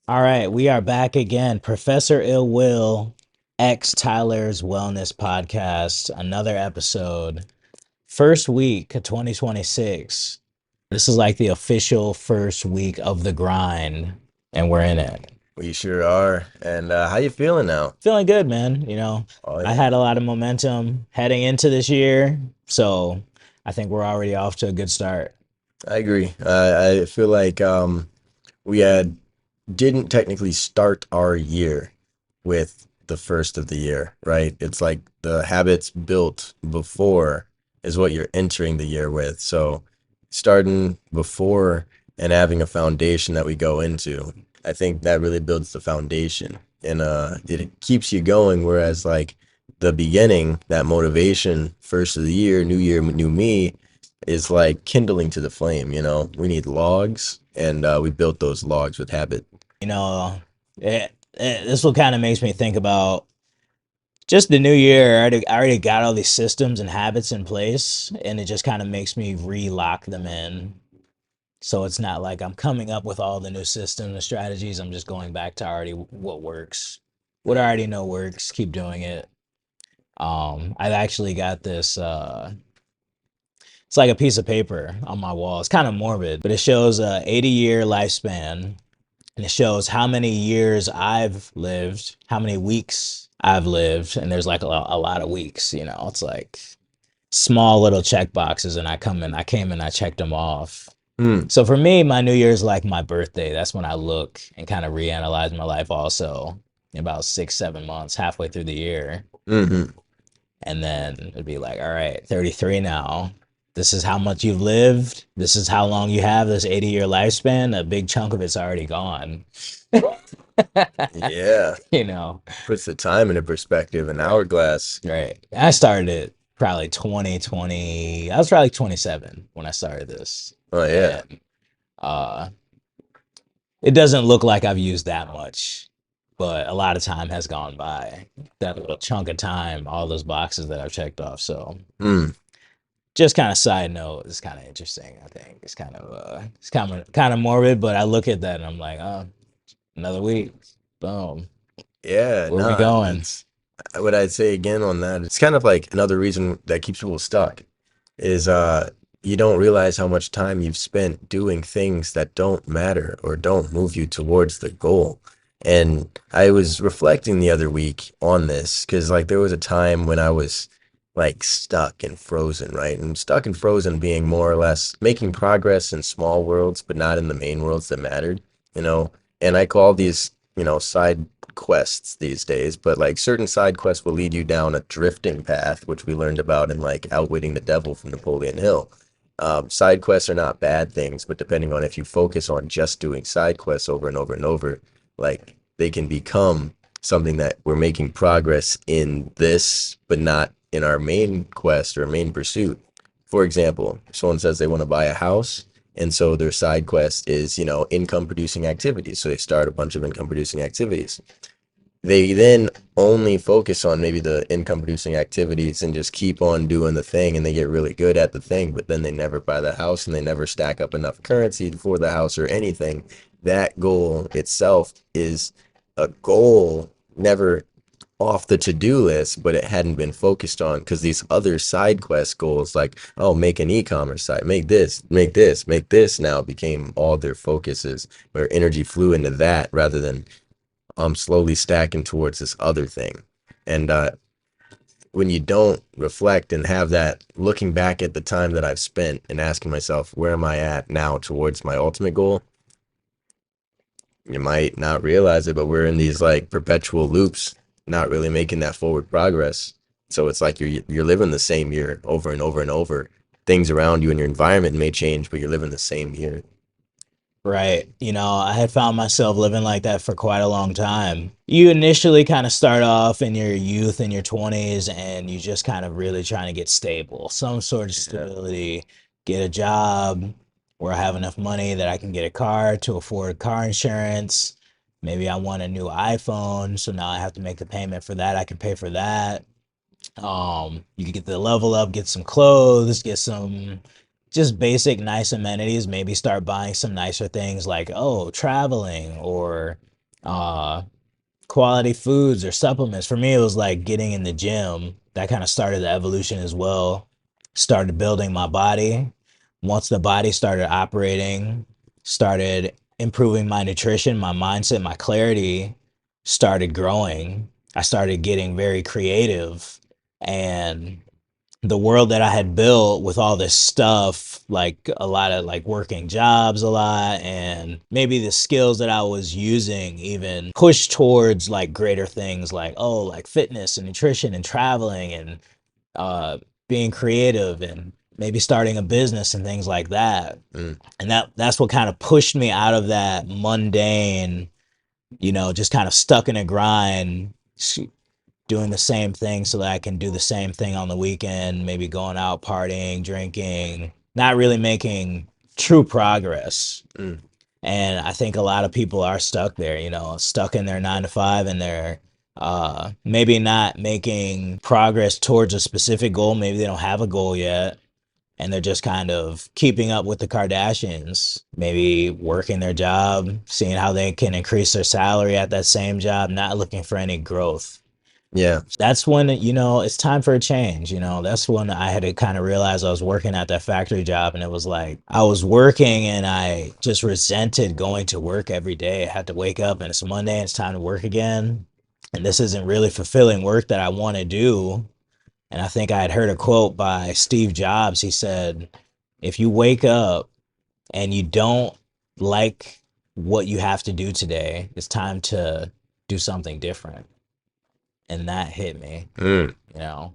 All right, we are back again. Professor Ill Will, X Tyler's Wellness Podcast, another episode. First week of 2026. This is like the official first week of the grind, and we're in it. We sure are. And how you feeling now? Feeling good, man. Oh I yeah, had a lot of momentum heading into this year, so I think we're already off to a good start. I agree. I feel like we had didn't technically start our year with the first of the year, right? It's like the habits built before is what you're entering the year with. So starting before and having a foundation that we go into, I think that really builds the foundation and it keeps you going. Whereas like the beginning, that motivation, first of the year, new me, is like kindling to the flame, you know? We need logs and we built those logs with habit. You know, this will kind of makes me think about just the new year. I already got all these systems and habits in place, and it just kind of makes me relock them in. So it's not like I'm coming up with all the new systems and strategies. I'm just going back to already what works. What I already know works, keep doing it. I've actually got this it's like a piece of paper on my wall. It's kind of morbid, but it shows a 80-year lifespan, and it shows how many years I've lived, how many weeks I've lived, and there's like a lot of weeks. It's like small little check boxes, and I came in, I checked them off. Hmm. So for me, my New Year's like my birthday. That's when I look and kind of reanalyze my life also in about 6, 7 months, halfway through the year. Hmm. And then it'd be like, all right, 33 now. This is how much you've lived. This is how long you have this 80-year lifespan. A big chunk of it's already gone. Yeah. you know, Puts the time into perspective, an right, hourglass. right. I started it probably 2020. I was probably 27 when I started this. Oh yeah. And uh it doesn't look like I've used that much, but a lot of time has gone by. That little chunk of time, all those boxes that I've checked off. So Hmm. just kind of side note, it's kind of interesting. I think it's kind of morbid, but I look at that and I'm like, oh, another week, boom, Yeah, where we no, going? it's what I'd say again on that. It's kind of like another reason that keeps people stuck is you don't realize how much time you've spent doing things that don't matter or don't move you towards the goal. And I was reflecting the other week on this because like there was a time when I was like stuck and frozen, right? And stuck and frozen being more or less making progress in small worlds, but not in the main worlds that mattered, you know? And I call these, side quests these days, but like certain side quests will lead you down a drifting path, which we learned about in like Outwitting the Devil from Napoleon Hill. Side quests are not bad things, but depending on if you focus on just doing side quests over and over and over, like they can become something that we're making progress in this, but not in our main quest or main pursuit. For example, if someone says they want to buy a house, and so their side quest is, income producing activities. So they start a bunch of income producing activities. They then only focus on maybe the income producing activities and just keep on doing the thing and they get really good at the thing, but then they never buy the house and they never stack up enough currency for the house or anything. That goal itself is a goal never off the to-do list, but it hadn't been focused on because these other side quest goals like, oh, make an e-commerce site, make this, make this, make this now became all their focuses where energy flew into that rather than slowly stacking towards this other thing. And when you don't reflect and have that looking back at the time that I've spent and asking myself, where am I at now towards my ultimate goal? You might not realize it, but we're in these like perpetual loops, not really making that forward progress. So it's like you're living the same year over and over and over. Things around you and your environment may change, but you're living the same year. Right. I had found myself living like that for quite a long time. You initially kind of start off in your youth, in your 20s, and you just kind of really trying to get stable, some sort of Yeah. stability, get a job where I have enough money that I can get a car to afford car insurance. Maybe I want a new iPhone, so now I have to make the payment for that. I can pay for that. You can get the level up, get some clothes, get some just basic nice amenities, maybe start buying some nicer things like, oh, traveling or uh quality foods or supplements. For me, it was like getting in the gym. That kind of started the evolution as well. Started building my body. Once the body started operating, started improving my nutrition, my mindset, my clarity started growing. I started getting very creative, and the world that I had built with all this stuff, like a lot of like working jobs a lot, and maybe the skills that I was using even pushed towards like greater things like, oh, like fitness and nutrition and traveling and uh, being creative and maybe starting a business and things like that. Mm. And that's what kind of pushed me out of that mundane, just kind of stuck in a grind, doing the same thing so that I can do the same thing on the weekend, maybe going out partying, drinking, not really making true progress. Mm. And I think a lot of people are stuck there, stuck in their 9 to 5, and they're maybe not making progress towards a specific goal. Maybe they don't have a goal yet. And they're just kind of keeping up with the Kardashians, maybe working their job, seeing how they can increase their salary at that same job, not looking for any growth. Yeah. That's when, it's time for a change. That's when I had to kind of realize I was working at that factory job, and it was like I was working and I just resented going to work every day. I had to wake up and it's Monday and it's time to work again. And this isn't really fulfilling work that I want to do. And I think I had heard a quote by Steve Jobs. He said, if you wake up and you don't like what you have to do today, it's time to do something different. And that hit me, Mm. you know.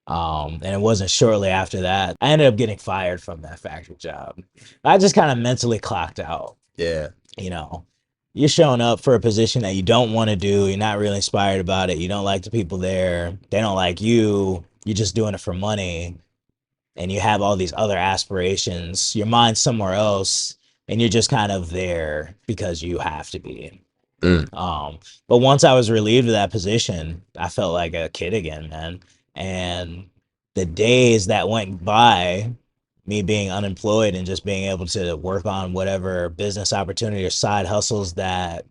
And it wasn't shortly after that I ended up getting fired from that factory job. I just kind of mentally clocked out. Yeah. you know you're showing up for a position that you don't want to do. You're not really inspired about it. You don't like the people there. They don't like you. You're just doing it for money, and you have all these other aspirations. Your mind's somewhere else, and you're just kind of there because you have to be. Mm. But once I was relieved of that position, I felt like a kid again, man. And the days that went by, me being unemployed and just being able to work on whatever business opportunity or side hustles that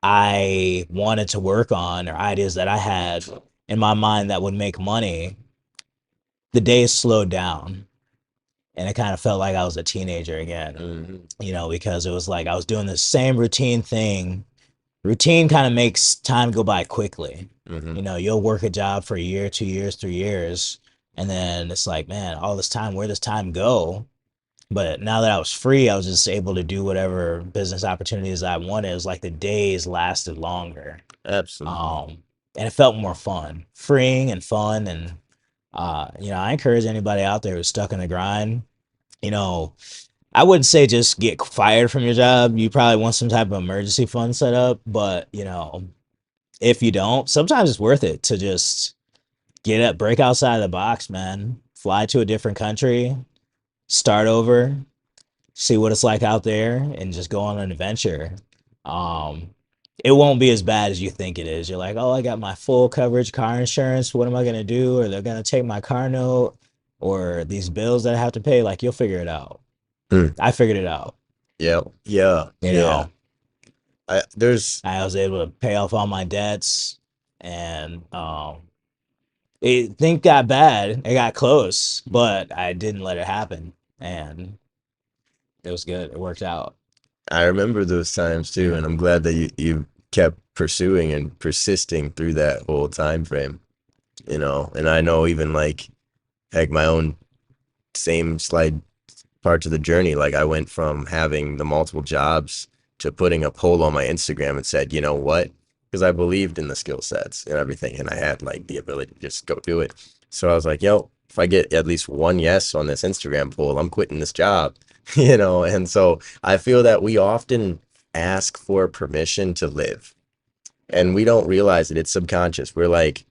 I wanted to work on, or ideas that I had in my mind that would make money, the days slowed down. And it kind of felt like I was a teenager again, Mhm. because it was like I was doing the same routine thing. Routine kind of makes time go by quickly. Mhm. You'll work a job for a year, 2 years, 3 years, and then it's like, man, all this time, where does time go? But now that I was free, I was just able to do whatever business opportunities I wanted. It was like the days lasted longer. Absolutely. And it felt more fun, freeing and fun. And, I encourage anybody out there who's stuck in the grind, you know, I wouldn't say just get fired from your job. You probably want some type of emergency fund set up, but if you don't, sometimes it's worth it to just get up, break outside of the box, man. Fly to a different country, start over, see what it's like out there, and just go on an adventure. Um, it won't be as bad as you think it is. You're like, oh, I got my full coverage car insurance. What am I gonna do? Or they're gonna take my car note, or these bills that I have to pay. Like, you'll figure it out. Mm. I figured it out. Yeah. Yeah. You Yeah. know, There's I was able to pay off all my debts, and things got bad. It got close, but I didn't let it happen, and it was good. It worked out. I remember those times too, and I'm glad that you kept pursuing and persisting through that whole time frame, And I know even like my own same slight parts of the journey. Like I went from having the multiple jobs to putting a poll on my Instagram and said, you know what? Because I believed in the skill sets and everything, and I had like the ability to just go do it. So I was like, yo, if I get at least one yes on this Instagram poll, I'm quitting this job, And so I feel that we often ask for permission to live, and we don't realize it. It's subconscious. We're like,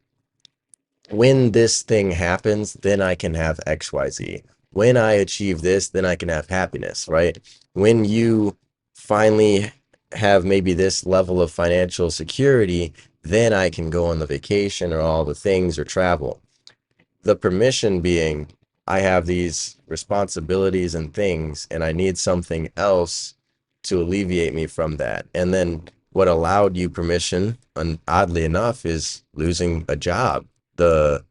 when this thing happens, then I can have XYZ. When I achieve this, then I can have happiness, right? When you finally have maybe this level of financial security, then I can go on the vacation or all the things or travel. The permission being, I have these responsibilities and things, and I need something else to alleviate me from that. And then what allowed you permission, and oddly enough, is losing a job, the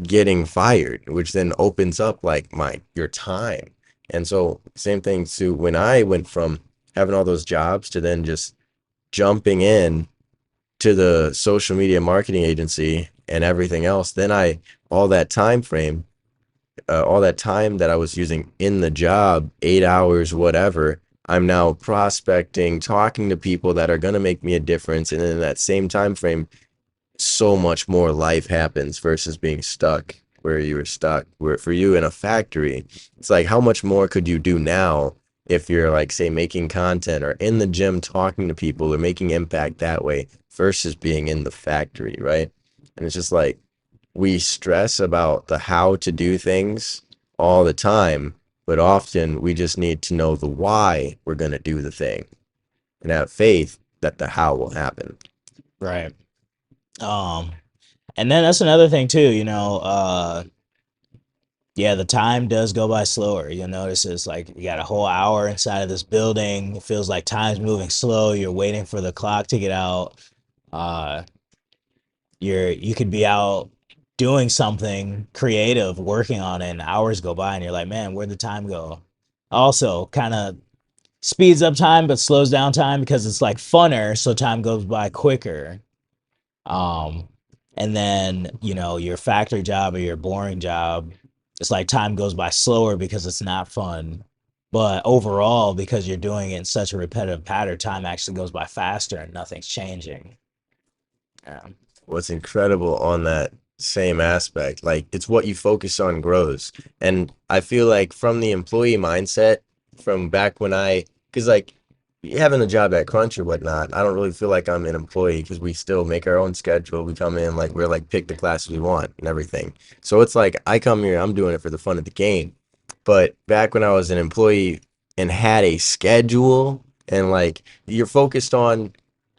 getting fired, which then opens up like my your time. And so same thing to when I went from having all those jobs to then just jumping in to the social media marketing agency and everything else, then I all that time frame, all that time that I was using in the job, 8 hours, whatever, I'm now prospecting, talking to people that are going to make me a difference. And in that same time frame, so much more life happens versus being stuck where you were stuck. Where for you in a factory, it's like how much more could you do now if you're like say making content or in the gym talking to people or making impact that way versus being in the factory, right? And it's just like we stress about the how to do things all the time, but often we just need to know the why we're going to do the thing and have faith that the how will happen. Right. Um, and then that's another thing too, yeah, the time does go by slower. You'll notice it's like you got a whole hour inside of this building. It feels like time's moving slow. You're waiting for the clock to get out. Uh, you could be out doing something creative, working on it, and hours go by, and you're like, man, where'd the time go? Also, kind of speeds up time, but slows down time because it's like funner, so time goes by quicker. Um, and then, your factory job or your boring job, it's like time goes by slower because it's not fun. But overall, because you're doing it in such a repetitive pattern, time actually goes by faster and nothing's changing. Yeah. What's incredible on that same aspect, like it's what you focus on grows. And I feel like from the employee mindset from back when because like having a job at Crunch or whatnot, I don't really feel like I'm an employee because we still make our own schedule. We come in like we're like pick the classes we want and everything. So it's like I come here, I'm doing it for the fun of the game. But back when I was an employee and had a schedule and like you're focused on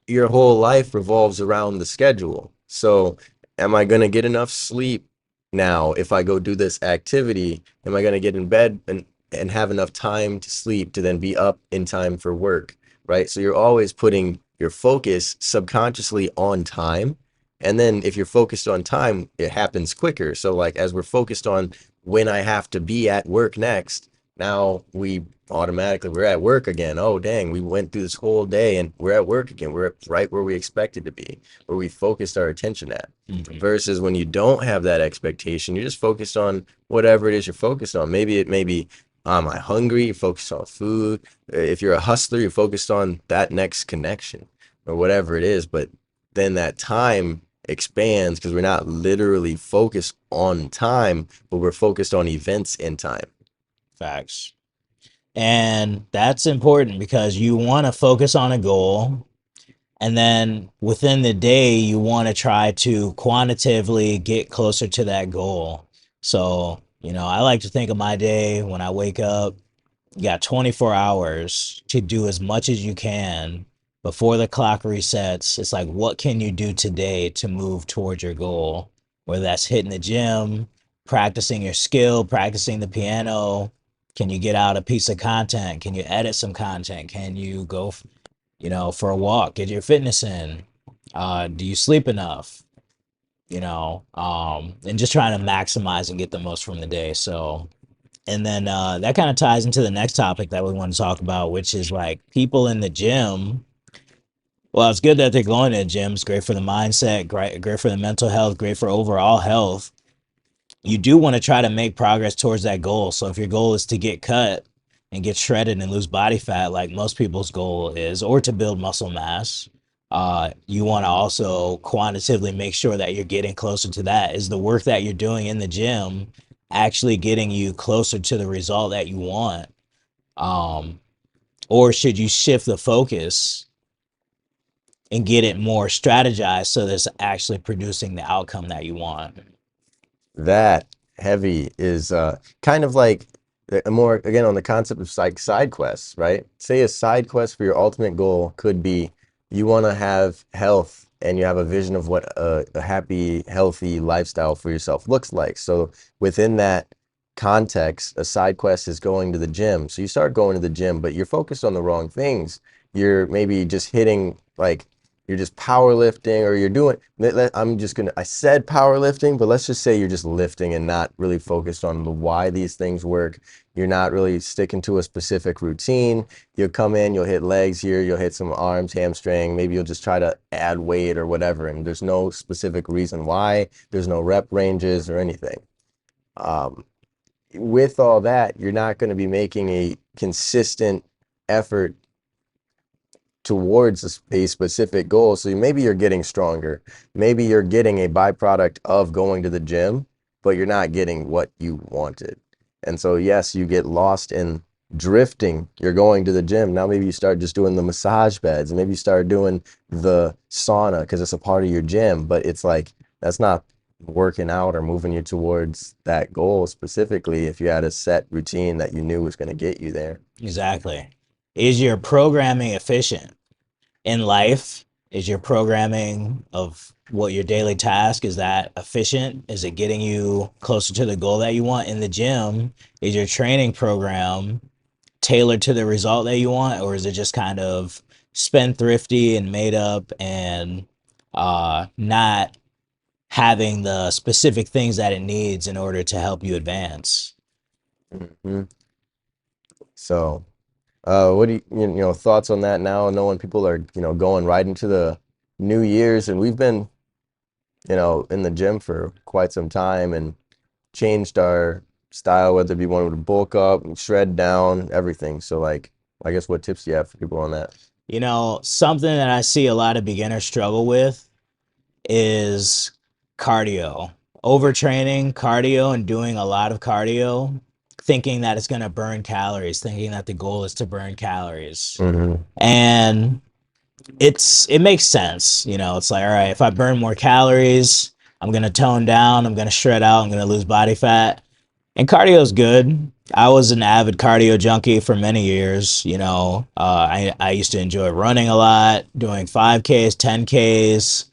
your whole life revolves around the schedule. So, am I going to get enough sleep now if I go do this activity? Am I going to get in bed and have enough time to sleep to then be up in time for work, right? So, you're always putting your focus subconsciously on time. And then if you're focused on time, it happens quicker. So, like, as we're focused on when I have to be at work next, now we automatically we're at work again. Oh, dang, we went through this whole day and we're at work again. We're right where we expected to be, where we focused our attention at. Mhm. Versus when you don't have that expectation, you're just focused on whatever it is you're focused on. Maybe it may be, am I hungry? You're focused on food. If you're a hustler, you're focused on that next connection or whatever it is. But then that time expands because we're not literally focused on time, but we're focused on events in time. Facts. And that's important because you want to focus on a goal. And then within the day, you want to try to quantitatively get closer to that goal. So, I like to think of my day when I wake up, you got 24 hours to do as much as you can before the clock resets. It's like, what can you do today to move towards your goal? Whether that's hitting the gym, practicing your skill, practicing the piano. Can you get out a piece of content? Can you edit some content? Can you go, for a walk, get your fitness in? Do you sleep enough? And just trying to maximize and get the most from the day. So, and then that kind of ties into the next topic that we want to talk about, which is like people in the gym. Well, it's good that they're going to the gym. It's great for the mindset, great for the mental health, great for overall health. You do want to try to make progress towards that goal. So if your goal is to get cut and get shredded and lose body fat, like most people's goal is, or to build muscle mass, you want to also quantitatively make sure that you're getting closer to that. Is the work that you're doing in the gym actually getting you closer to the result that you want? Um, or should you shift the focus and get it more strategized so that it's actually producing the outcome that you want? That heavy is kind of like a more again on the concept of side quests, right? Say a side quest for your ultimate goal could be you want to have health and you have a vision of what a happy, healthy lifestyle for yourself looks like. So within that context, a side quest is going to the gym. So you start going to the gym, but you're focused on the wrong things. you're maybe just hitting like you're just powerlifting or you're doing I said powerlifting, but let's just say you're just lifting and not really focused on the why these things work. You're not really sticking to a specific routine. You'll come in, you'll hit legs here, you'll hit some arms, hamstring, maybe you'll just try to add weight or whatever, and there's no specific reason why, there's no rep ranges or anything. Um, with all that, you're not going to be making a consistent effort towards a specific goal. So maybe you're getting stronger. Maybe you're getting a byproduct of going to the gym, but you're not getting what you wanted. And so, yes, you get lost in drifting. You're going to the gym. Now maybe you start just doing the massage beds. Maybe you start doing the sauna because it's a part of your gym, but it's like that's not working out or moving you towards that goal specifically if you had a set routine that you knew was going to get you there. Exactly. Is your programming efficient? In life, is your programming of what your daily task, is that efficient? Is it getting you closer to the goal that you want? In the gym, is your training program tailored to the result that you want, or is it just kind of spendthrifty and made up and not having the specific things that it needs in order to help you advance? Mhm. So what do you know, thoughts on that now, knowing people are, going right into the New Year's and we've been, in the gym for quite some time and changed our style, whether it be wanting to bulk up, shred down, everything. So like, I guess what tips do you have for people on that? Something that I see a lot of beginners struggle with is cardio. Overtraining cardio and doing a lot of cardio, thinking that it's going to burn calories, thinking that the goal is to burn calories. Mm-hmm. And it makes sense. It's like, all right, if I burn more calories, I'm going to tone down, I'm going to shred out, I'm going to lose body fat. And cardio is good. I was an avid cardio junkie for many years. I used to enjoy running a lot, doing 5Ks, 10Ks,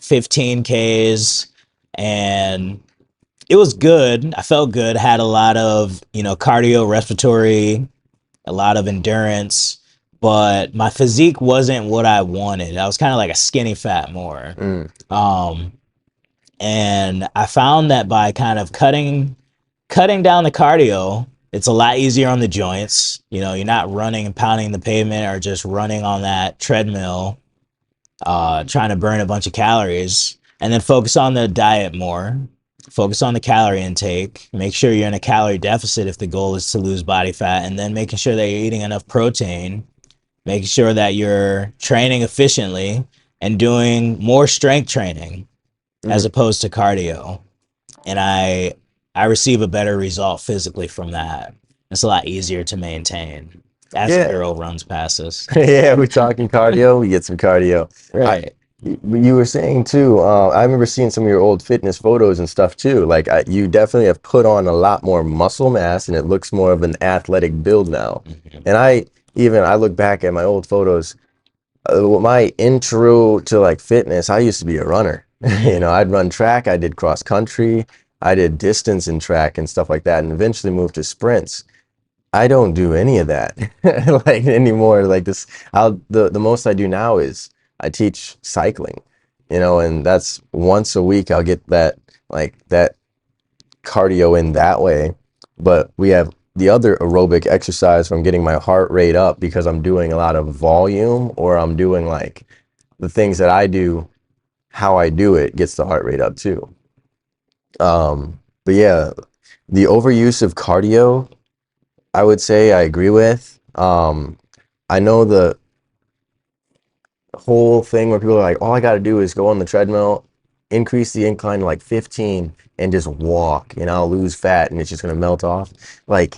15Ks, and it was good. I felt good, had a lot of, cardio, respiratory, a lot of endurance, but my physique wasn't what I wanted. I was kind of like a skinny fat more. Mm. Um, and I found that by kind of cutting down the cardio, it's a lot easier on the joints. You're not running and pounding the pavement or just running on that treadmill, trying to burn a bunch of calories, and then focus on the diet more. Focus on the calorie intake. Make sure you're in a calorie deficit if the goal is to lose body fat, and then making sure that you're eating enough protein, making sure that you're training efficiently and doing more strength training as Mm. opposed to cardio. And I receive a better result physically from that. It's a lot easier to maintain as the Yeah. girl runs past us. Yeah, we're talking cardio. We get some cardio. I, Right. you were saying too. I remember seeing some of your old fitness photos and stuff too. Like you definitely have put on a lot more muscle mass, and it looks more of an athletic build now. Mhm. And I look back at my old photos. My intro to like fitness, I used to be a runner. Mhm. I'd run track. I did cross country. I did distance in track and stuff like that, and eventually moved to sprints. I don't do any of that like anymore. Like this, the most I do now is I teach cycling, and that's once a week. I'll get that cardio in that way. But we have the other aerobic exercise from getting my heart rate up because I'm doing a lot of volume or I'm doing like the things that I do, how I do it gets the heart rate up too. But yeah, the overuse of cardio I would say I agree with. I know the whole thing where people are like, all I got to do is go on the treadmill, increase the incline to like 15 and just walk and I'll lose fat and it's just going to melt off. Like,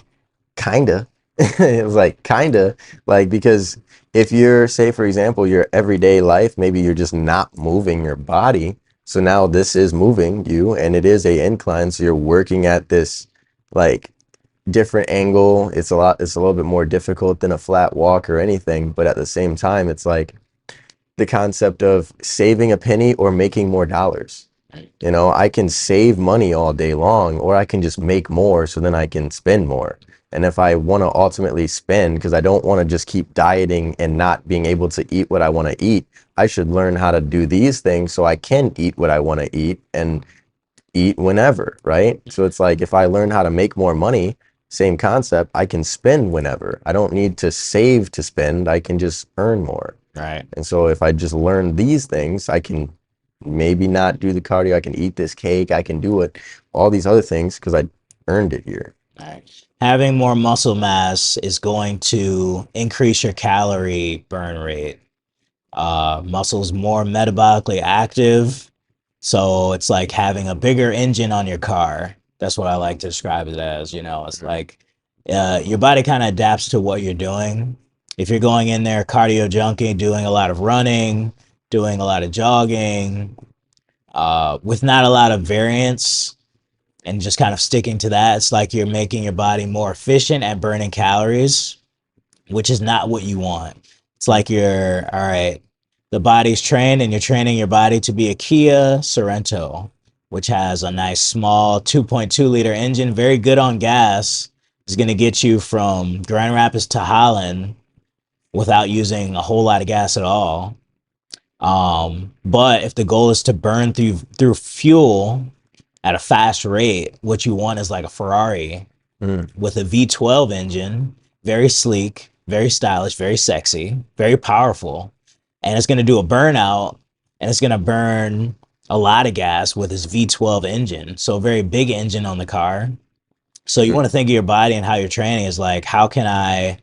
kinda. It was like, kinda. Like, because if you're, say, for example, your everyday life, maybe you're just not moving your body. So now this is moving you and it is a incline. So you're working at this like different angle. It's a little bit more difficult than a flat walk or anything, but at the same time, it's like the concept of saving a penny or making more dollars. I can save money all day long, or I can just make more so then I can spend more. And if I want to ultimately spend, because I don't want to just keep dieting and not being able to eat what I want to eat, I should learn how to do these things so I can eat what I want to eat and eat whenever, right? So it's like if I learn how to make more money, same concept, I can spend whenever. I don't need to save to spend, I can just earn more. Right. And so if I just learn these things, I can maybe not do the cardio, I can eat this cake, I can do it, all these other things because I earned it here. Right. Having more muscle mass is going to increase your calorie burn rate. Muscles more metabolically active. So it's like having a bigger engine on your car. That's what I like to describe it as. It's like your body kind of adapts to what you're doing. If you're going in there cardio junkie, doing a lot of running, doing a lot of jogging, with not a lot of variance, and just kind of sticking to that, it's like you're making your body more efficient at burning calories, which is not what you want. It's like you're, all right, the body's trained and you're training your body to be a Kia Sorento, which has a nice small 2.2-liter engine, very good on gas. It's going to get you from Grand Rapids to Holland without using a whole lot of gas at all. But if the goal is to burn through fuel at a fast rate, what you want is like a Ferrari Mm, with a V12 engine, very sleek, very stylish, very sexy, very powerful. And it's going to do a burnout and it's going to burn a lot of gas with its V12 engine. So, a very big engine on the car. So, you mm, want to think of your body and how you're training is like, how can I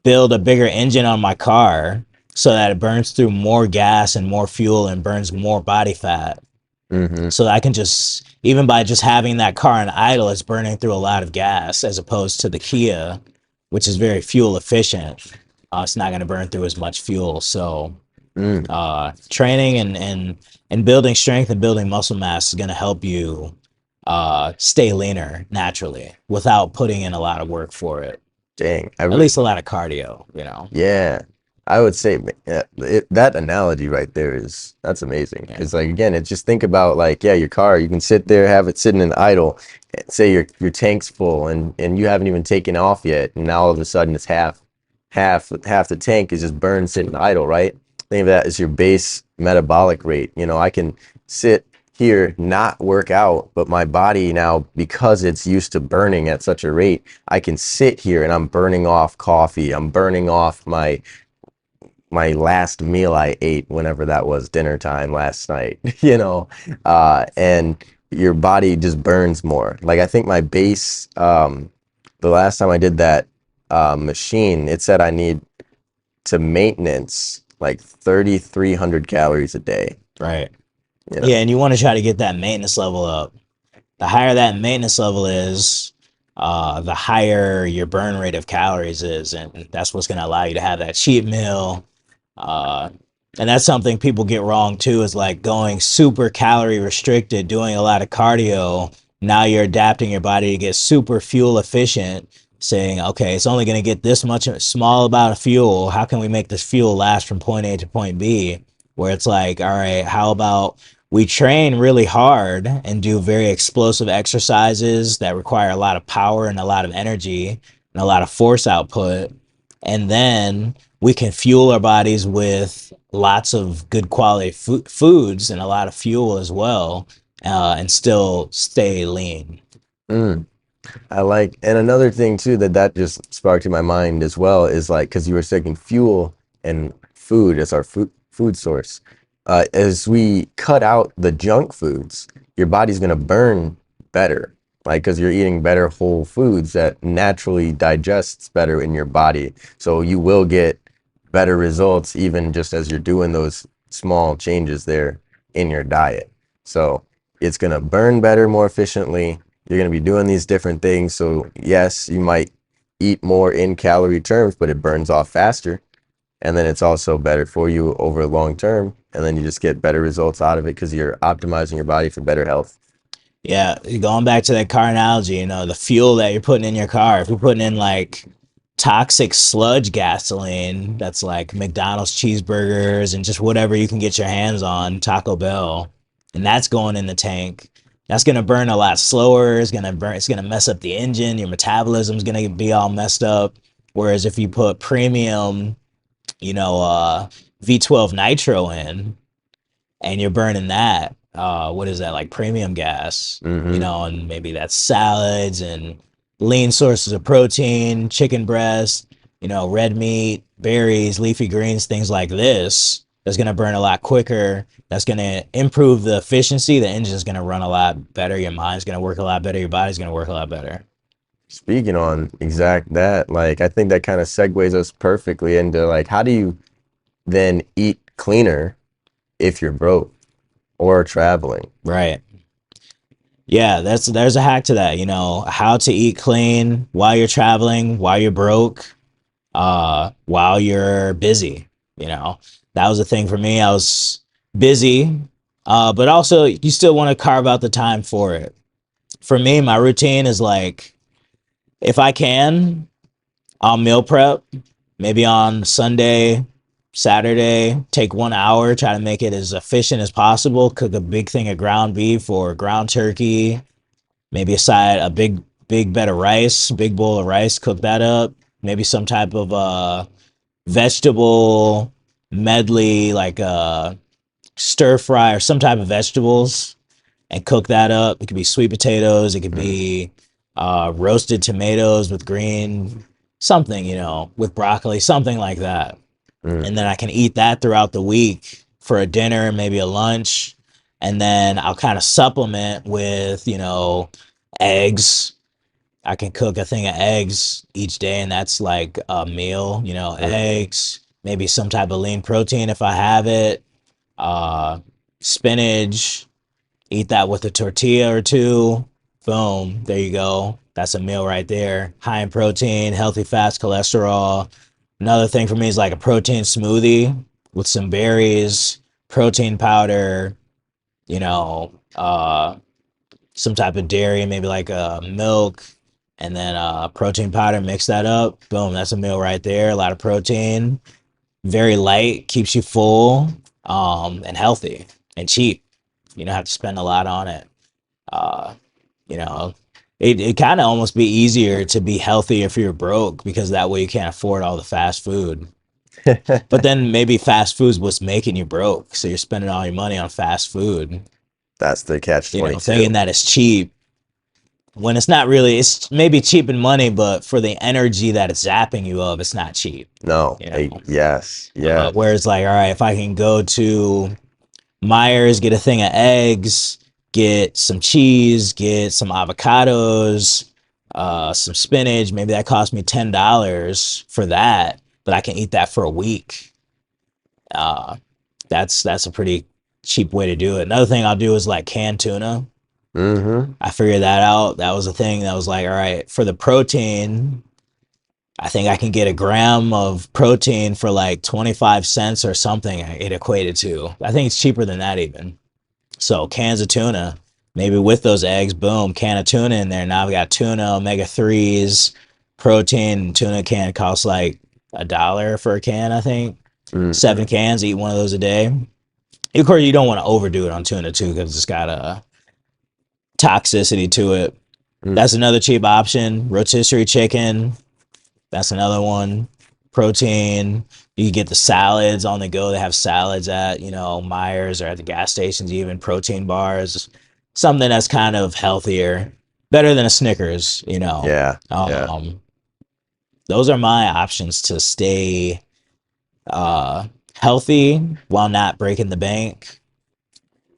build a bigger engine on my car so that it burns through more gas and more fuel and burns more body fat? mm-hmm, So that I can just, even by just having that car in idle, it's burning through a lot of gas as opposed to the Kia, which is very fuel efficient. It's not going to burn through as much fuel. So mm. training and building strength and building muscle mass is going to help you stay leaner naturally without putting in a lot of work for it. Dang, At least a lot of cardio. yeah, I would say that analogy right there that's amazing. Yeah. Because like again, it's just think about like yeah, your car. You can sit there, have it sitting in idle. Say your tank's full and you haven't even taken off yet, and now all of a sudden it's half the tank is just burned sitting idle, right? Think of that as your base metabolic rate. You know, I can sit here, not work out, but my body now, because it's used to burning at such a rate, I can sit here and I'm burning off coffee. I'm burning off my last meal I ate, whenever that was, dinner time last night, and your body just burns more. Like I think my base, the last time I did that machine, it said I need to maintenance like 3,300 calories a day, Right. you Yeah. know. And you want to try to get that maintenance level up. The higher that maintenance level is, the higher your burn rate of calories is, and that's what's going to allow you to have that cheat meal. Uh, and that's something people get wrong too, is like going super calorie restricted, doing a lot of cardio. Now you're adapting your body to get super fuel efficient, saying, okay, it's only going to get this much small amount of fuel. How can we make this fuel last from point A to point B? Where it's like, all right, how about we train really hard and do very explosive exercises that require a lot of power and a lot of energy and a lot of force output. And then we can fuel our bodies with lots of good quality foods and a lot of fuel as well, and still stay lean. Mm. I like, and another thing too that just sparked in my mind as well is like, because you were saying fuel and food as our food source. As we cut out the junk foods, your body's gonna burn better, like because you're eating better whole foods that naturally digests better in your body. So you will get better results even just as you're doing those small changes there in your diet. So it's gonna burn better, more efficiently. You're going to be doing these different things. So yes, you might eat more in calorie terms, but it burns off faster. And then it's also better for you over long term. And then you just get better results out of it because you're optimizing your body for better health. Yeah, going back to that car analogy, the fuel that you're putting in your car, if you're putting in like toxic sludge gasoline, that's like McDonald's cheeseburgers and just whatever you can get your hands on, Taco Bell, and that's going in the tank. That's gonna burn a lot slower. It's gonna mess up the engine. Your metabolism's gonna be all messed up. Whereas if you put premium, you know, V12 nitro in, and you're burning that, what is that, like premium gas, you Mm-hmm. know, and maybe that's salads and lean sources of protein, chicken breast, you know, red meat, berries, leafy greens, things like this. That's going to burn a lot quicker. That's going to improve the efficiency. The engine's going to run a lot better. Your mind's going to work a lot better. Your body's going to work a lot better. Speaking on exact that, like I think that kind of segues us perfectly into like how do you then eat cleaner if you're broke or traveling? Right. Yeah, there's a hack to that, you know, how to eat clean while you're traveling, while you're broke, while you're busy. You know, that was the thing for me. I was busy, but also you still want to carve out the time for it. For me, my routine is like, if I can, I'll meal prep maybe on Sunday, Saturday, take 1 hour, try to make it as efficient as possible. Cook a big thing of ground beef or ground turkey, maybe a big bed of rice, big bowl of rice, cook that up. Maybe some type of vegetable medley, like stir fry or some type of vegetables, and cook that up. It could be sweet potatoes, it could Mm, be roasted tomatoes with green something, you know, with broccoli, something like that. mm, And then I can eat that throughout the week for a dinner, maybe a lunch, and then I'll kind of supplement with, you know, eggs. I can cook a thing of eggs each day, and that's like a meal, you know, mm. eggs, maybe some type of lean protein if I have it, uh, spinach, eat that with a tortilla or two. Boom, there you go. That's a meal right there. High in protein, healthy fats, cholesterol. Another thing for me is like a protein smoothie with some berries, protein powder, you know, some type of dairy, maybe like milk, and then protein powder. Mix that up. Boom, that's a meal right there. A lot of protein, very light, keeps you full, and healthy and cheap. You don't have to spend a lot on it. Uh, you know, it kind of almost be easier to be healthy if you're broke because that way you can't afford all the fast food. But then maybe fast food's what's making you broke, so you're spending all your money on fast food. That's the catch You know, 22. thinking that it's cheap when it's not really. It's maybe cheap in money, but for the energy that it's zapping you of, it's not cheap. No, You know, yes, yes. whereas like, all right, if I can go to Myers, get a thing of eggs, get some cheese, get some avocados, some spinach. Maybe that cost me $10 for that, but I can eat that for a week. Uh, that's a pretty cheap way to do it. Another thing I'll do is like canned tuna. Mm-hmm. I figured that out. That was a thing that was like, all right, for the protein, I think I can get a gram of protein for like 25 cents or something. It equated to. I think it's cheaper than that even. So cans of tuna, maybe with those eggs, boom, can of tuna in there. Now we got tuna, omega threes, protein. Tuna can costs like $1 for a can, I think. Mm-hmm. 7 cans, eat one of those a day. Of course, you don't want to overdo it on tuna too, because it's got a toxicity to it. Mm. That's another cheap option. Rotisserie chicken, that's another one. Protein. You can get the salads on the go. They have salads at, you know, Myers or at the gas stations, even protein bars. Something that's kind of healthier, better than a Snickers, you know. Yeah, yeah. Um, those are my options to stay healthy while not breaking the bank.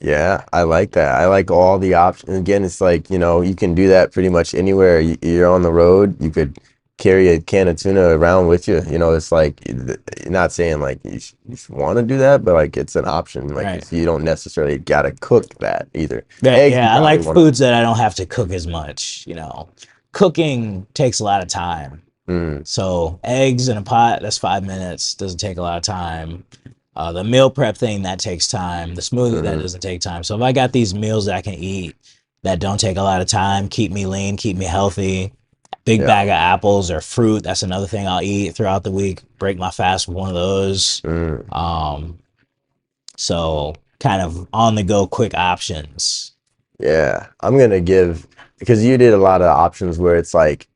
Yeah, I like that. I like all the options. Again, it's like, you can do that pretty much anywhere. You're on the road, you could carry a can of tuna around with you. It's like, you're not saying like you should want to do that, but like it's an option. Like Right. it's, you don't necessarily gotta cook that either. But Eggs, you yeah, I probably like want foods that I don't have to cook as much, you know. Cooking takes a lot of time. to. Mm, So eggs in a pot, that's 5 minutes. Doesn't take a lot of time. The meal prep thing that takes time. The smoothie that hmm. doesn't take time. So if I got these meals that I can eat that don't take a lot of time, keep me lean, keep me healthy. Big Yeah. bag of apples or fruit. That's another thing I'll eat throughout the week. Break my fast with one of those. Mm. Um, so kind of on the go quick options. Yeah, I'm gonna give because you did a lot of options where it's like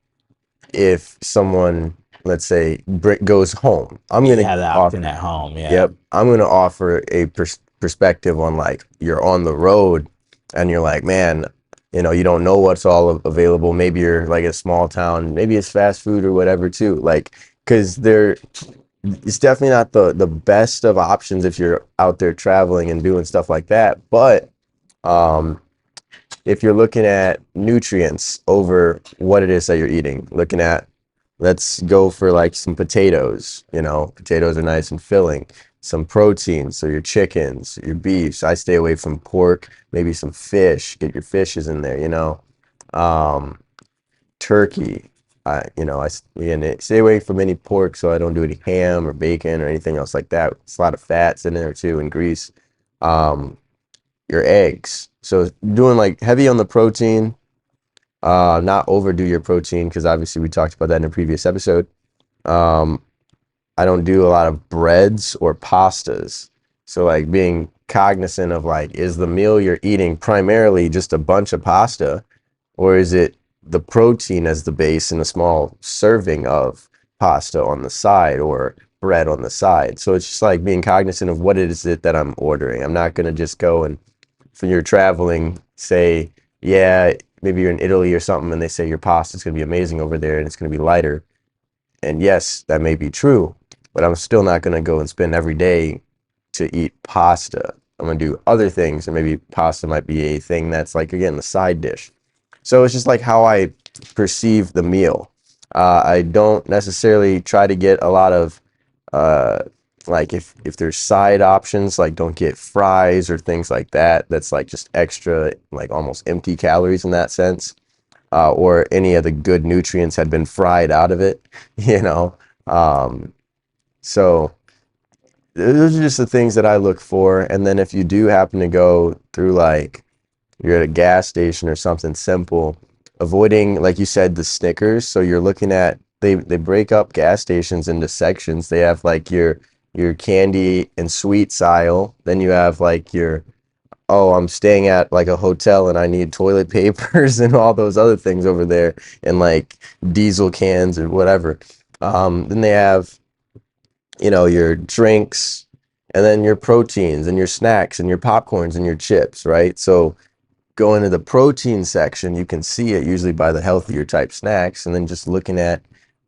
if someone, let's say, goes home, I'm You gonna have the offer. option at home, yeah. Yep, I'm gonna offer a perspective on like you're on the road and you're like, man, you don't know what's all available. Maybe you're like a small town, maybe it's fast food or whatever too. Like, because it's definitely not the best of options if you're out there traveling and doing stuff like that. But um, if you're looking at nutrients over what it is that you're eating, looking at, let's go for like some potatoes. Potatoes are nice and filling. Some protein, so your chickens, your beefs. I stay away from pork, maybe some fish. Get your fishes in there. Um, Turkey. And stay away from any pork, so I don't do any ham or bacon or anything else like that. It's a lot of fats in there too and grease. Um, your eggs. So doing like heavy on the protein, not overdo your protein because obviously we talked about that in a previous episode. Um, I don't do a lot of breads or pastas. So like being cognizant of like, is the meal you're eating primarily just a bunch of pasta, or is it the protein as the base and a small serving of pasta on the side or bread on the side? So it's just like being cognizant of what is it that I'm ordering. I'm not gonna just go and when you're traveling, say, yeah, maybe you're in Italy or something, and they say your pasta is going to be amazing over there and it's going to be lighter. And yes, that may be true, but I'm still not going to go and spend every day to eat pasta. I'm going to do other things, and maybe pasta might be a thing that's like, again, the side dish. So it's just like how I perceive the meal. I don't necessarily try to get a lot of uh, like if there's side options, like don't get fries or things like that. That's like just extra, like almost empty calories in that sense. Or any of the good nutrients had been fried out of it, you know. Um, so those are just the things that I look for. And then if you do happen to go through like you're at a gas station or something simple, avoiding, like you said, the Snickers. So you're looking at they break up gas stations into sections. They have like your candy and sweets aisle. Then you have like your, oh, I'm staying at like a hotel and I need toilet papers and all those other things over there and like diesel cans or whatever. Then they have, your drinks and then your proteins and your snacks and your popcorns and your chips, right? So go into the protein section, you can see it usually by the healthier type snacks, and then just looking at,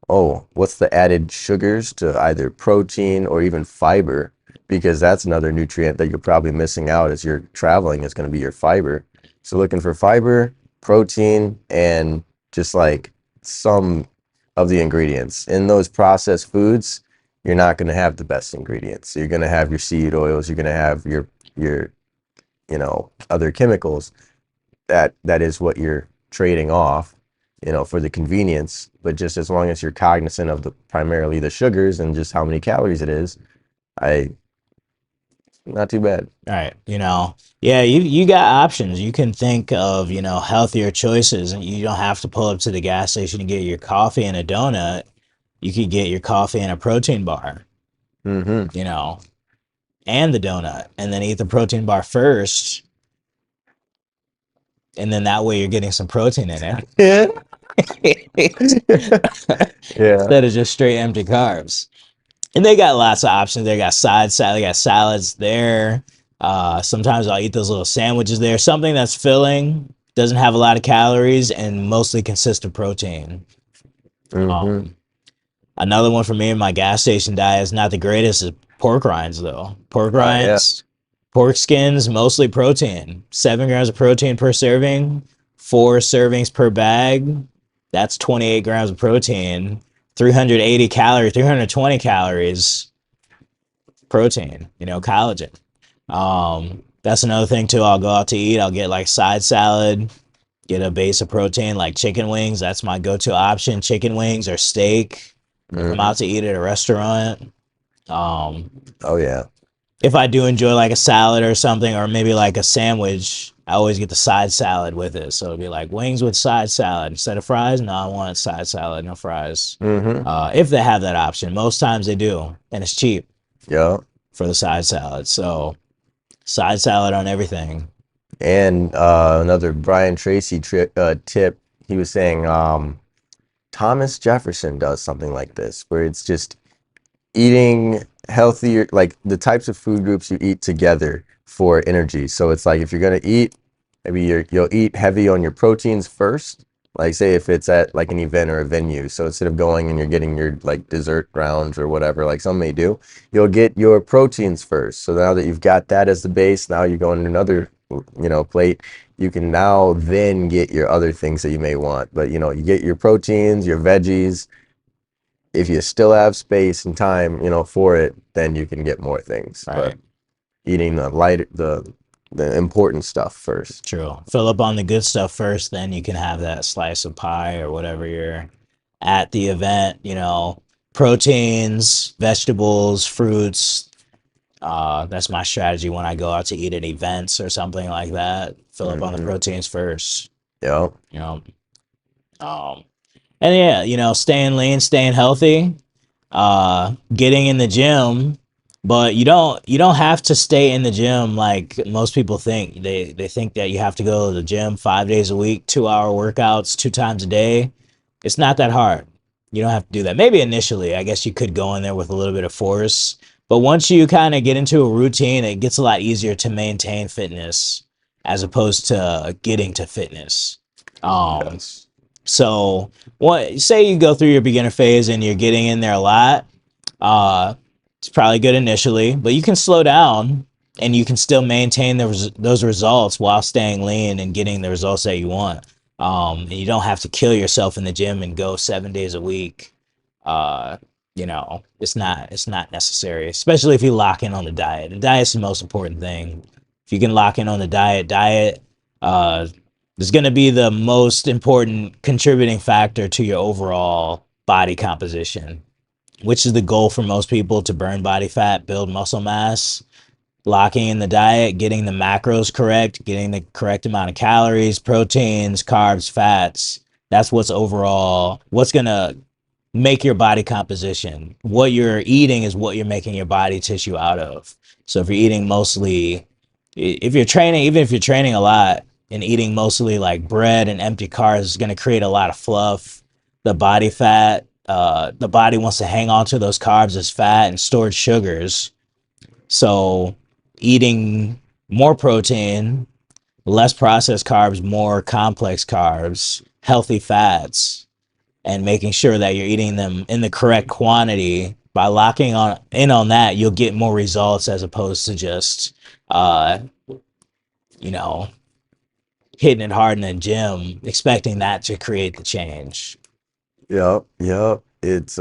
oh, what's the added sugars to either protein or even fiber, because that's another nutrient that you're probably missing out as you're traveling is going to be your fiber. So looking for fiber, protein, and just like some of the ingredients. In those processed foods, you're not going to have the best ingredients. So you're going to have your seed oils, you're going to have your other chemicals that is what you're trading off, for the convenience. But just as long as you're cognizant of the primarily the sugars and just how many calories it is, I not too bad. All right, yeah, you got options. You can think of, healthier choices, and you don't have to pull up to the gas station to get your coffee and a donut. You could get your coffee and a protein bar, Mm-hmm. you know, and the donut, and then eat the protein bar first, and then that way you're getting some protein in Yeah. it Yeah. instead of just straight empty carbs. And they got lots of options. They got they got salads there. Sometimes I'll eat those little sandwiches there. Something that's filling, doesn't have a lot of calories, and mostly consists of protein. Mm-hmm. Um, Another one for me in my gas station diet is not the greatest is pork rinds though. Pork Yeah. rinds, pork skins, mostly protein. 7 grams of protein per serving, 4 servings per bag. That's 28 grams of protein. 380 calories, 320 calories protein, collagen. That's another thing too. I'll go out to eat. I'll get like side salad, get a base of protein like chicken wings. That's my go-to option. Chicken wings or steak. If I'm Mm-hmm. out to eat at a restaurant. Um, Oh yeah. if I do enjoy like a salad or something, or maybe like a sandwich, I always get the side salad with it. So it'd be like wings with side salad instead of fries. No, I want side salad, no fries. Mm-hmm. If they have that option, most times they do, and it's cheap Yeah. for the side salad. So side salad on everything. And another Brian Tracy tip, he was saying Thomas Jefferson does something like this, where it's just eating healthier, like the types of food groups you eat together for energy. So it's like if you're gonna eat, maybe you'll eat heavy on your proteins first. Like say if it's at like an event or a venue. So instead of going and you're getting your like dessert rounds or whatever, like some may do, you'll get your proteins first. So now that you've got that as the base, now you're going to another, plate. You can now then get your other things that you may want. But you get your proteins, your veggies, if you still have space and time, for it, then you can get more things. But Right. eating the important stuff first. True. Fill up on the good stuff first, then you can have that slice of pie or whatever you're at the event, proteins, vegetables, fruits. That's my strategy when I go out to eat at events or something like that. Fill up on the Hmm. proteins first, Yeah. you know. Um, and yeah, staying lean, staying healthy, getting in the gym, but you don't have to stay in the gym like most people think. They think that you have to go to the gym 5 days a week, 2 hour workouts, 2 times a day. It's not that hard. You don't have to do that. Maybe initially, I guess you could go in there with a little bit of force, but once you kind of get into a routine, it gets a lot easier to maintain fitness as opposed to getting to fitness. Um, Yes. so what say you go through your beginner phase and you're getting in there a lot, it's probably good initially, but you can slow down and you can still maintain those results while staying lean and getting the results that you want. And you don't have to kill yourself in the gym and go 7 days a week. Uh, it's not necessary, especially if you lock in on the diet. The diet's the most important thing. If you can lock in on the diet uh, is going to be the most important contributing factor to your overall body composition, which is the goal for most people to burn body fat, build muscle mass. Locking in the diet, getting the macros correct, getting the correct amount of calories, proteins, carbs, fats. That's what's going to make your body composition. What you're eating is what you're making your body tissue out of. So if you're eating mostly, if you're training, even if you're training a lot and eating mostly like bread and empty carbs, is going to create a lot of fluff. The body fat, the body wants to hang on to those carbs as fat and stored sugars. So eating more protein, less processed carbs, more complex carbs, healthy fats, and making sure that you're eating them in the correct quantity. By locking on that, you'll get more results as opposed to just uh you know hitting it hard in the gym expecting that to create the change. Yep. Yep. It's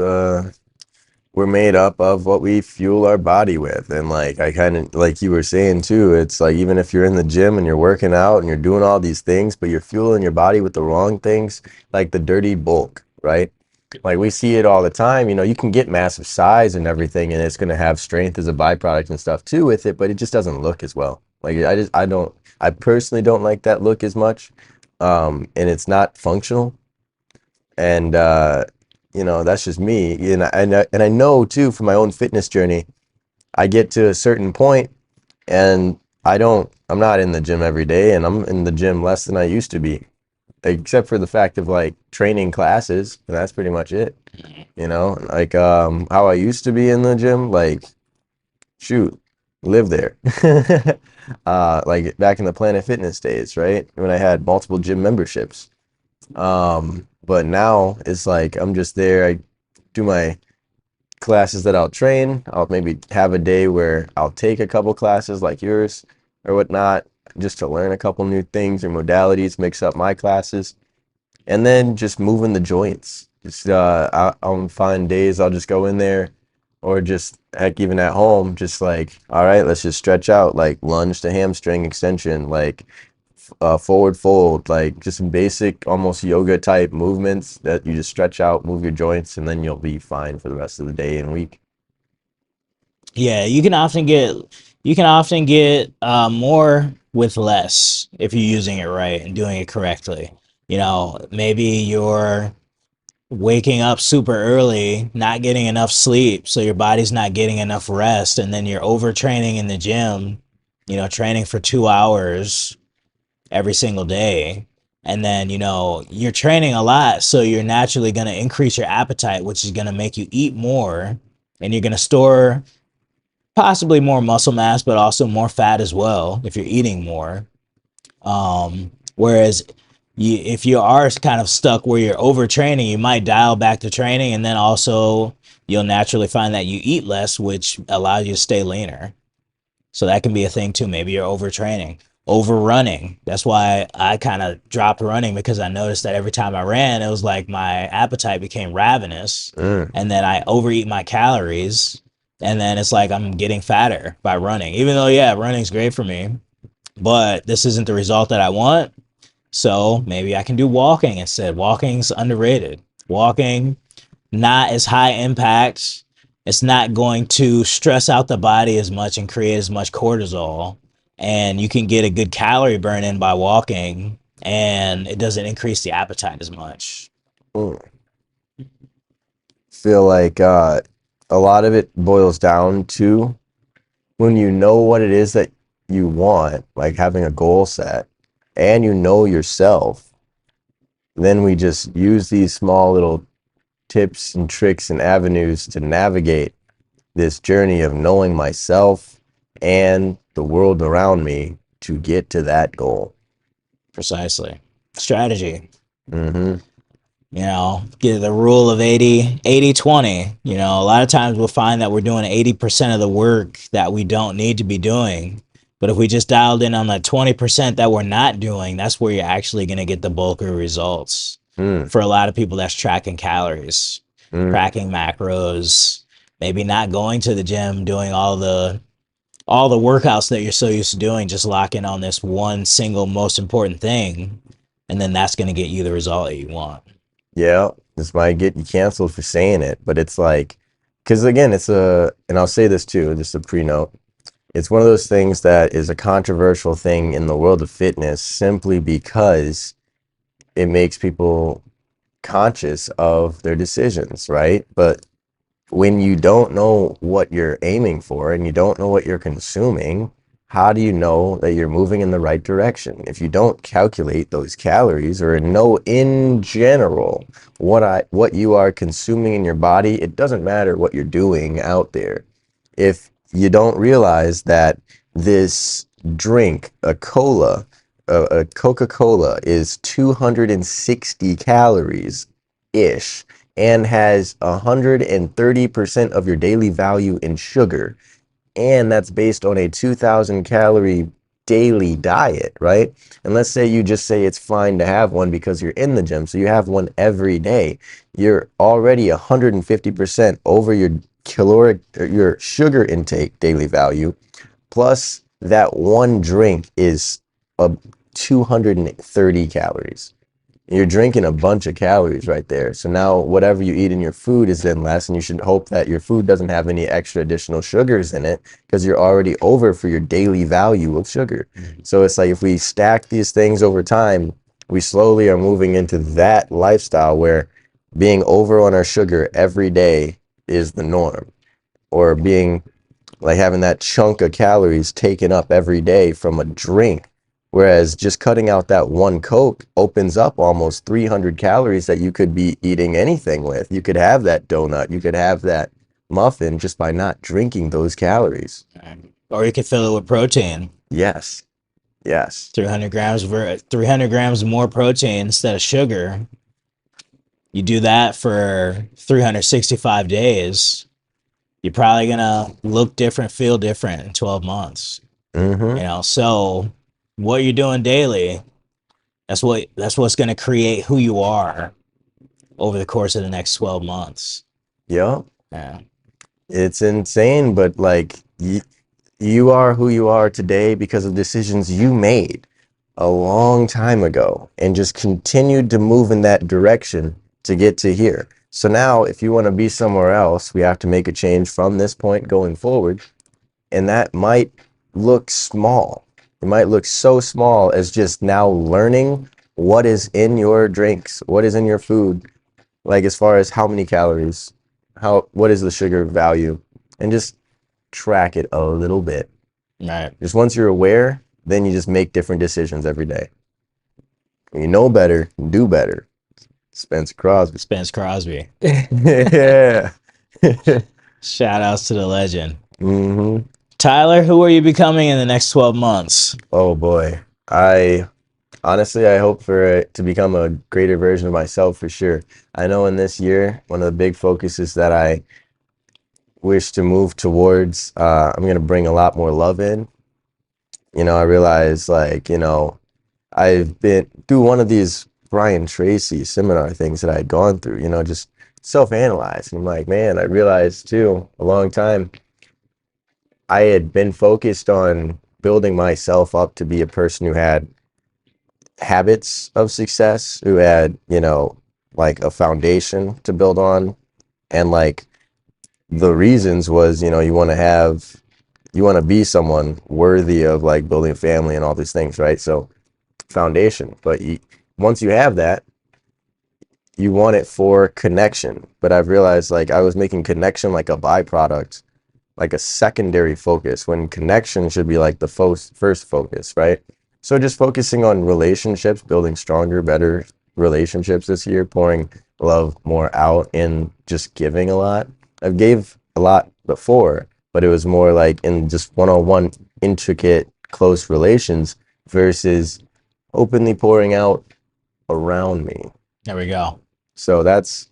we're made up of what we fuel our body with. And like I kind of like you were saying too, it's like even if you're in the gym and you're working out and you're doing all these things, but you're fueling your body with the wrong things, like the dirty bulk, right? Like we see it all the time. You can get massive size and everything, and it's going to have strength as a byproduct and stuff too with it, but it just doesn't look as well. Like I personally don't like that look as much. And it's not functional. And that's just me. And I know too from my own fitness journey, I get to a certain point and I'm not in the gym every day, and I'm in the gym less than I used to be, except for the fact of like training classes, and that's pretty much it. Like how I used to be in the gym, like shoot, live there. Like back in the Planet Fitness days, right? When I had multiple gym memberships. But now it's like I'm just there. I do my classes that I'll train. I'll maybe have a day where I'll take a couple classes like yours or whatnot, just to learn a couple new things or modalities, mix up my classes, and then just moving the joints. Just on fine days, I'll just go in there, or just heck, even at home, just like, all right, let's just stretch out, like lunge to hamstring extension, like forward fold, like just some basic, almost yoga type movements that you just stretch out, move your joints, and then you'll be fine for the rest of the day and week. Yeah, you can often get more with less if you're using it right and doing it correctly. Maybe you're waking up super early, not getting enough sleep, so your body's not getting enough rest, and then you're overtraining in the gym, training for 2 hours. every single day. And then, you're training a lot, so you're naturally going to increase your appetite, which is going to make you eat more, and you're going to store possibly more muscle mass, but also more fat as well if you're eating more. Whereas if you are kind of stuck where you're overtraining, you might dial back the training, and then also you'll naturally find that you eat less, which allows you to stay leaner. So that can be a thing too. Maybe you're overtraining, overrunning. That's why I kind of dropped running, because I noticed that every time I ran, it was like my appetite became ravenous, Mm. and then I overeat my calories, and then it's like I'm getting fatter by running. Even though, yeah, running's great for me, but this isn't the result that I want. So maybe I can do walking instead. Walking's underrated. Walking, not as high impact. It's not going to stress out the body as much and create as much cortisol. And you can get a good calorie burn in by walking, and it doesn't increase the appetite as much. Mm. Feel like a lot of it boils down to when you know what it is that you want, like having a goal set, and you know yourself, then we just use these small little tips and tricks and avenues to navigate this journey of knowing myself and the world around me to get to that goal. Precisely. Strategy. Mm-hmm. Get the rule of 80-20. A lot of times we'll find that we're doing 80% of the work that we don't need to be doing. But if we just dialed in on the 20% that we're not doing, that's where you're actually going to get the bulk of results. Mm. For a lot of people, that's tracking calories, Mm. tracking macros, maybe not going to the gym, doing all the workouts that you're so used to doing, just lock in on this one single most important thing, and then that's going to get you the result that you want. Yeah, this might get you canceled for saying it, but it's like, because again, and I'll say this too, just a pre-note, it's one of those things that is a controversial thing in the world of fitness simply because it makes people conscious of their decisions, right? But when you don't know what you're aiming for and you don't know what you're consuming, how do you know that you're moving in the right direction? If you don't calculate those calories or know in general what you are consuming in your body, it doesn't matter what you're doing out there. If you don't realize that this drink, a Coca-Cola is 260 calories ish and has 130% of your daily value in sugar, and that's based on a 2,000 calorie daily diet, right? And let's say you just say it's fine to have one because you're in the gym, so you have one every day. You're already 150% over your caloric or your sugar intake daily value, plus that one drink is a 230 calories. You're drinking a bunch of calories right there. So now whatever you eat in your food is then less, and you should hope that your food doesn't have any extra additional sugars in it because you're already over for your daily value of sugar. So it's like if we stack these things over time, we slowly are moving into that lifestyle where being over on our sugar every day is the norm, or being like having that chunk of calories taken up every day from a drink. Whereas just cutting out that one Coke opens up almost 300 calories that you could be eating anything with. You could have that donut, you could have that muffin just by not drinking those calories. Or you can fill it with protein. Yes, yes. 300 grams more protein instead of sugar. You do that for 365 days, you're probably gonna look different, feel different in 12 months. Mm-hmm. So what you're doing daily, that's what's gonna create who you are over the course of the next 12 months. Yep. Yeah. It's insane, but like you are who you are today because of decisions you made a long time ago and just continued to move in that direction to get to here. So now if you want to be somewhere else, we have to make a change from this point going forward. And that might look small. It might look so small as just now learning what is in your drinks, what is in your food, like as far as how many calories, what is the sugar value, and just track it a little bit. Right. Just once you're aware, then you just make different decisions every day. When you know better, do better. Spencer Crosby. Spence Crosby. Yeah. Shout outs to the legend. hmm Tyler, who are you becoming in the next 12 months? Oh boy. I honestly I hope for it to become a greater version of myself for sure. I know in this year, one of the big focuses that I wish to move towards, I'm gonna bring a lot more love in. I realize like, I've been through one of these Brian Tracy seminar things that I had gone through, just self-analyze. And I'm like, man, I realized too, a long time I had been focused on building myself up to be a person who had habits of success, who had, like a foundation to build on. And like the reasons was, you want to be someone worthy of like building a family and all these things, right? So foundation. But once you have that, you want it for connection. But I've realized like I was making connection like a byproduct, like a secondary focus, when connection should be like the first focus, right? So just focusing on relationships, building stronger, better relationships this year, pouring love more out and just giving a lot. I've gave a lot before, but it was more like in just one-on-one intricate close relations versus openly pouring out around me. There we go. So that's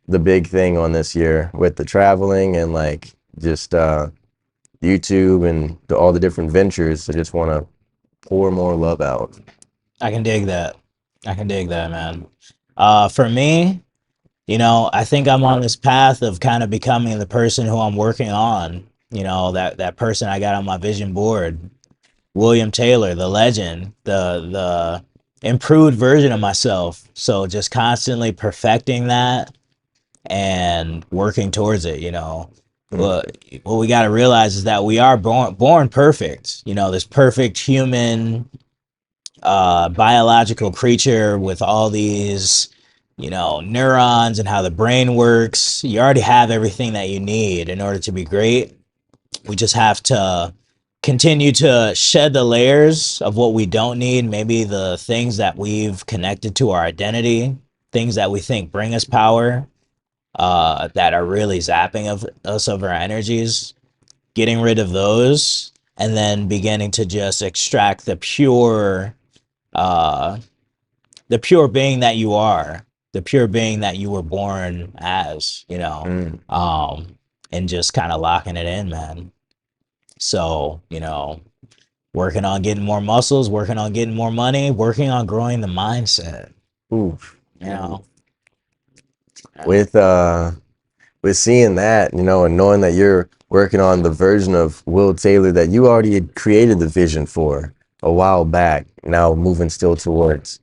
the big thing on this year with the traveling and like just YouTube and all the different ventures. I just want to pour more love out. I can dig that. I can dig that, man. For me, I think I'm on this path of kind of becoming the person who I'm working on. That person I got on my vision board, William Taylor, the legend, the improved version of myself. So just constantly perfecting that and working towards it. Mm, What we got to realize is that we are born perfect. This perfect human biological creature with all these neurons and how the brain works. You already have everything that you need in order to be great. We just have to continue to shed the layers of what we don't need, maybe the things that we've connected to our identity, things that we think bring us power, that are really zapping of us of our energies, getting rid of those, and then beginning to just extract uh, the pure being that you are, the pure being that you were born as, mm, and just kind of locking it in, man. So, working on getting more muscles, working on getting more money, working on growing the mindset, oof. you know. With with seeing that, and knowing that you're working on the version of Will Taylor that you already had created the vision for a while back, now moving still towards.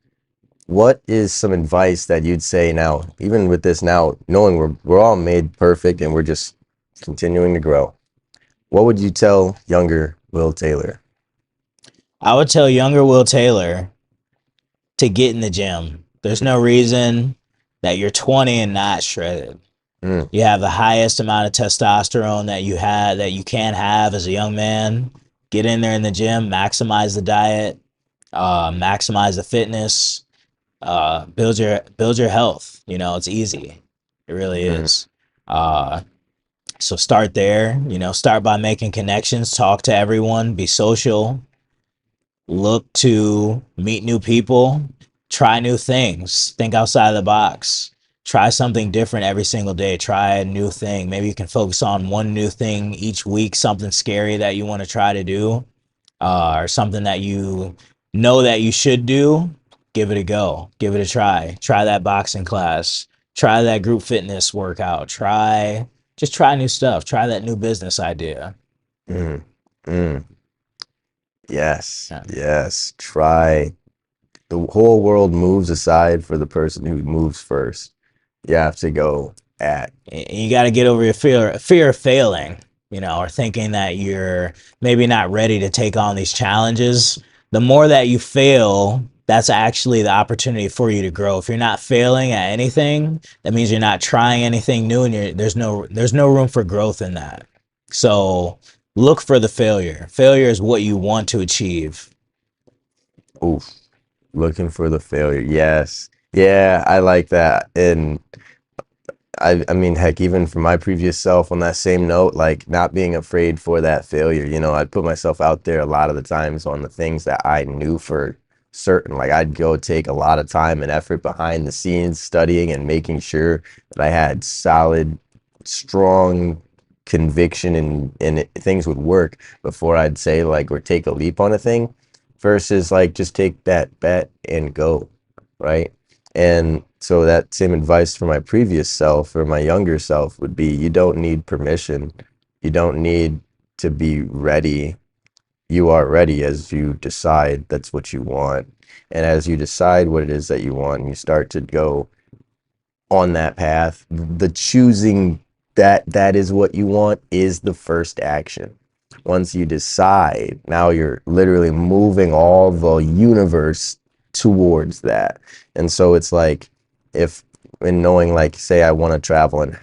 What is some advice that you'd say now, even with this now, knowing we're all made perfect and we're just continuing to grow? What would you tell younger Will Taylor? I would tell younger Will Taylor to get in the gym. There's no reason that you're 20 and not shredded. Mm, You have the highest amount of testosterone that you can have as a young man. Get in there in the gym, maximize the diet, maximize the fitness, build your health. It's easy. It really mm, is. Uh, so start there. Start by making connections, talk to everyone, be social, look to meet new people, try new things, think outside of the box, try something different every single day, try a new thing. Maybe you can focus on one new thing each week, something scary that you want to try to do, or something that you know that you should do. Give it a go, give it a try that boxing class, try that group fitness workout, try new stuff, try that new business idea. mm, mm. Yes, Yeah. yes. Try. The whole world moves aside for the person who moves first. You have to go at. You got to get over your fear of failing, or thinking that you're maybe not ready to take on these challenges. The more that you fail, that's actually the opportunity for you to grow. If you're not failing at anything, that means you're not trying anything new, and there's no room for growth in that. So look for the failure. Failure is what you want to achieve. Oof. Looking for the failure. Yes. Yeah, I like that. And I mean, heck, even for my previous self on that same note, like not being afraid for that failure, I'd put myself out there a lot of the times on the things that I knew for certain. Like I'd go take a lot of time and effort behind the scenes studying and making sure that I had solid, strong conviction and things would work before I'd say like or take a leap on a thing versus like just take that bet and go, right? And so that same advice for my previous self or my younger self would be you don't need permission. You don't need to be ready. You are ready as you decide that's what you want. And as you decide what it is that you want, you start to go on that path. The choosing that is what you want is the first action. Once you decide, now you're literally moving all the universe towards that. And so it's like if in knowing like say I want to travel and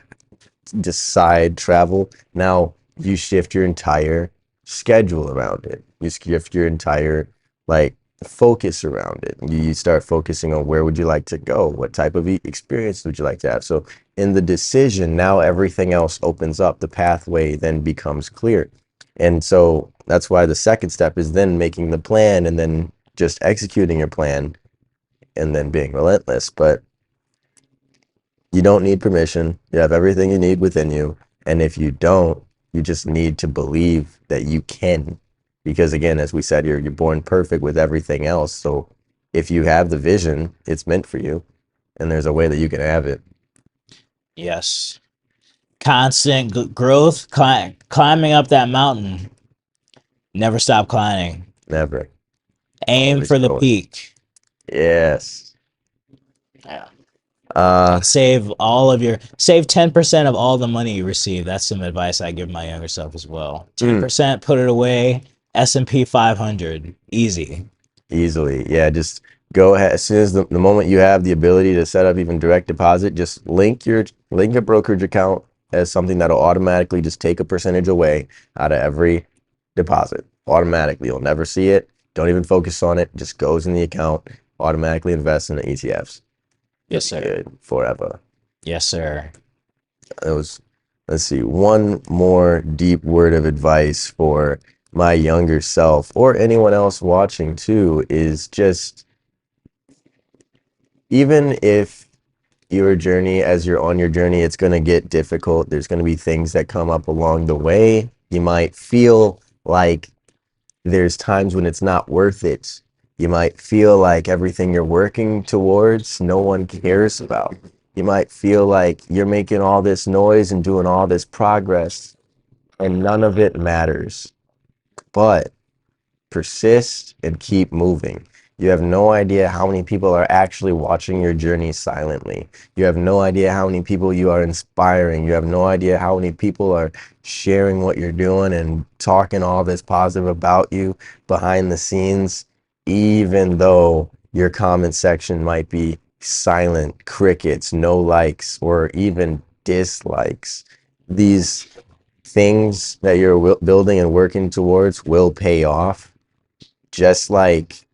decide travel, now you shift your entire schedule around it. You shift your entire like focus around it. You start focusing on where would you like to go? What type of experience would you like to have? So in the decision, now everything else opens up. The pathway then becomes clear. And so that's why the second step is then making the plan and then just executing your plan and then being relentless. But you don't need permission. You have everything you need within you. And if you don't, you just need to believe that you can. Because again, as we said, you're born perfect with everything else. So if you have the vision, it's meant for you. And there's a way that you can have it. Yes. Constant growth, climbing up that mountain. Never stop climbing. Never. Aim Always for the going. peak. Yes. Yeah. Uh, And save 10% of all the money you receive. That's some advice I give my younger self as well. mm, 10% put it away. S&P 500. Easy. easily. Yeah, just go ahead. As soon as the moment you have the ability to set up even direct deposit, just link a brokerage account as something that'll automatically just take a percentage away out of every deposit. Automatically. You'll never see it. Don't even focus on it. Just goes in the account, automatically invest in the ETFs. You'll Yes, be sir. good forever. Yes, sir. It was, let's see, one more deep word of advice for my younger self or anyone else watching too is just even if your journey, as you're on your journey, it's going to get difficult. There's going to be things that come up along the way. You might feel like there's times when it's not worth it. You might feel like everything you're working towards, no one cares about. You might feel like you're making all this noise and doing all this progress and none of it matters. But persist and keep moving. You have no idea how many people are actually watching your journey silently. You have no idea how many people you are inspiring. You have no idea how many people are sharing what you're doing and talking all this positive about you behind the scenes, even though your comment section might be silent, crickets, no likes, or even dislikes. These things that you're building and working towards will pay off just like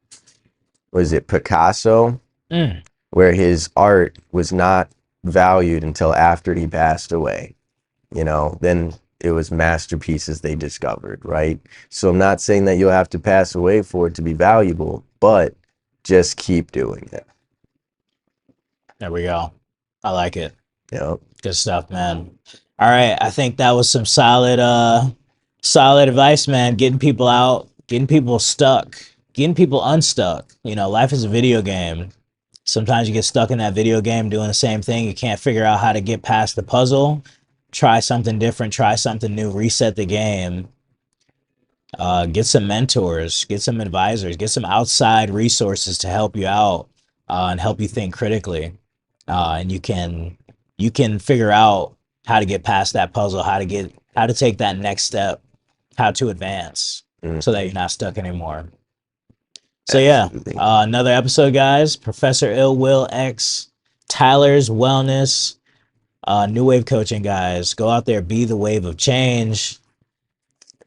was it Picasso, Mm, where his art was not valued until after he passed away. Then it was masterpieces they discovered, right? So I'm not saying that you'll have to pass away for it to be valuable, but just keep doing it. there we go. I like it. You know, Good stuff, man. All right, I think that was some solid advice, man. Getting people out, getting people stuck, getting people unstuck. Life is a video game. Sometimes you get stuck in that video game doing the same thing. You can't figure out how to get past the puzzle. Try something different, try something new, reset the game. Get some mentors, get some advisors, get some outside resources to help you out and help you think critically. And you can figure out how to get past that puzzle, how to take that next step, how to advance, so that you're not stuck anymore. So yeah, absolutely. another episode, guys. Professor Ill Will X, Tyler's Wellness, New Wave Coaching, guys. Go out there, be the wave of change.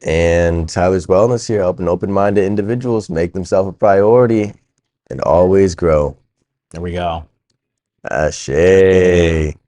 And Tyler's Wellness here, helping open-minded individuals make themselves a priority. and always grow. There we go. Hey. Ashe.